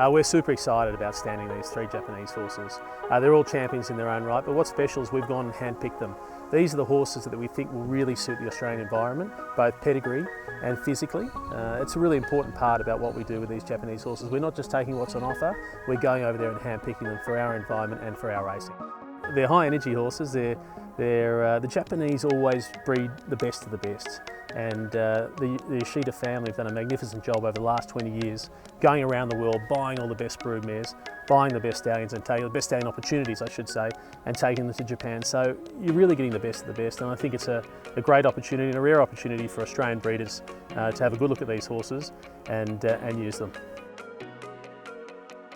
We're super excited about standing these three Japanese horses. They're all champions in their own right, but what's special is we've gone and handpicked them. These are the horses that we think will really suit the Australian environment, both pedigree and physically. It's a really important part about what we do with these Japanese horses. We're not just taking what's on offer, we're going over there and handpicking them for our environment and for our racing. They're high energy horses. The Japanese always breed the best of the best. And the Ishida family have done a magnificent job over the last 20 years going around the world, buying all the best brood mares, buying the best stallions and taking the best stallion opportunities, I should say, and taking them to Japan. So you're really getting the best of the best, and I think it's a great opportunity and a rare opportunity for Australian breeders to have a good look at these horses and use them.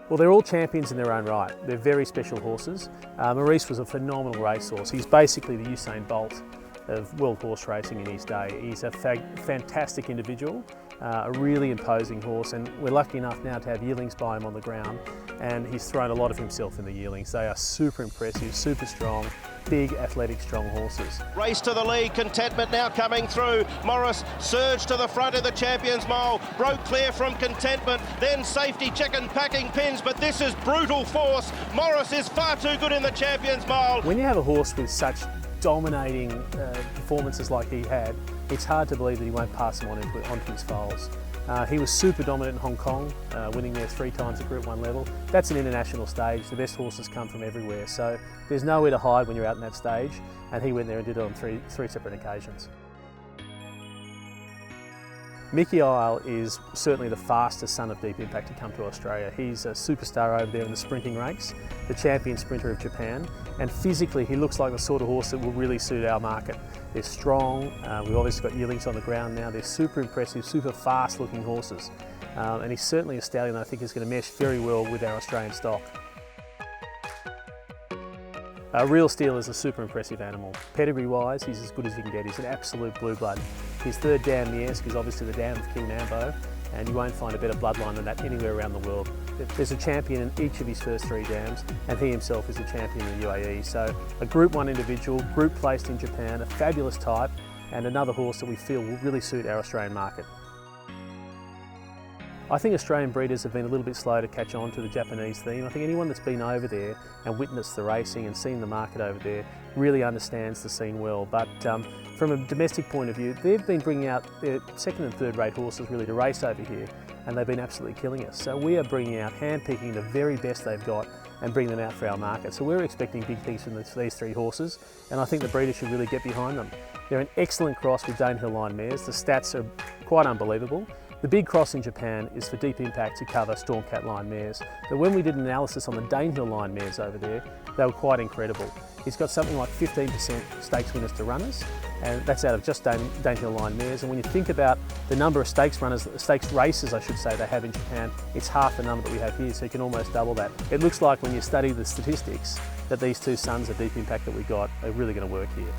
Well, they're all champions in their own right. They're very special horses. Maurice was a phenomenal racehorse. He's basically the Usain Bolt of world horse racing in his day. He's a fantastic individual, a really imposing horse, and we're lucky enough now to have yearlings by him on the ground, and he's thrown a lot of himself in the yearlings. They are super impressive, super strong, big, athletic, strong horses. Race to the lead, Contentment now coming through. Maurice surged to the front of the Champions Mile, broke clear from Contentment, then Safety Chicken packing pins, but this is brutal force. Maurice is far too good in the Champions Mile. When you have a horse with such dominating performances like he had, it's hard to believe that he won't pass him onto his foals. He was super dominant in Hong Kong, winning there 3 times at Group 1 level. That's an international stage. The best horses come from everywhere, so there's nowhere to hide when you're out in that stage, and he went there and did it on three separate occasions. Mikki is certainly the fastest son of Deep Impact to come to Australia. He's a superstar over there in the sprinting ranks, the champion sprinter of Japan, and physically he looks like the sort of horse that will really suit our market. They're strong, we've obviously got yearlings on the ground now, they're super impressive, super fast looking horses, and he's certainly a stallion that I think is going to mesh very well with our Australian stock. Real Steel is a super impressive animal. Pedigree-wise, he's as good as you can get. He's an absolute blue blood. His third dam, Miesk, is obviously the dam of King Mambo, and you won't find a better bloodline than that anywhere around the world. There's a champion in each of his first 3 dams, and he himself is a champion in the UAE. So a Group 1 individual, group placed in Japan, a fabulous type, and another horse that we feel will really suit our Australian market. I think Australian breeders have been a little bit slow to catch on to the Japanese theme. I think anyone that's been over there and witnessed the racing and seen the market over there really understands the scene well. But from a domestic point of view, they've been bringing out their 2nd and 3rd rate horses really to race over here, and they've been absolutely killing us. So we are bringing out, handpicking the very best they've got and bringing them out for our market. So we're expecting big things from these 3 horses, and I think the breeders should really get behind them. They're an excellent cross with Danehill line mares. The stats are quite unbelievable. The big cross in Japan is for Deep Impact to cover Stormcat line mares. But when we did an analysis on the Danehill line mares over there, they were quite incredible. He's got something like 15% stakes winners to runners, and that's out of just Danehill line mares. And when you think about the number of stakes runners, stakes races I should say, they have in Japan, it's half the number that we have here, so you can almost double that. It looks like when you study the statistics that these 2 sons of Deep Impact that we got are really going to work here.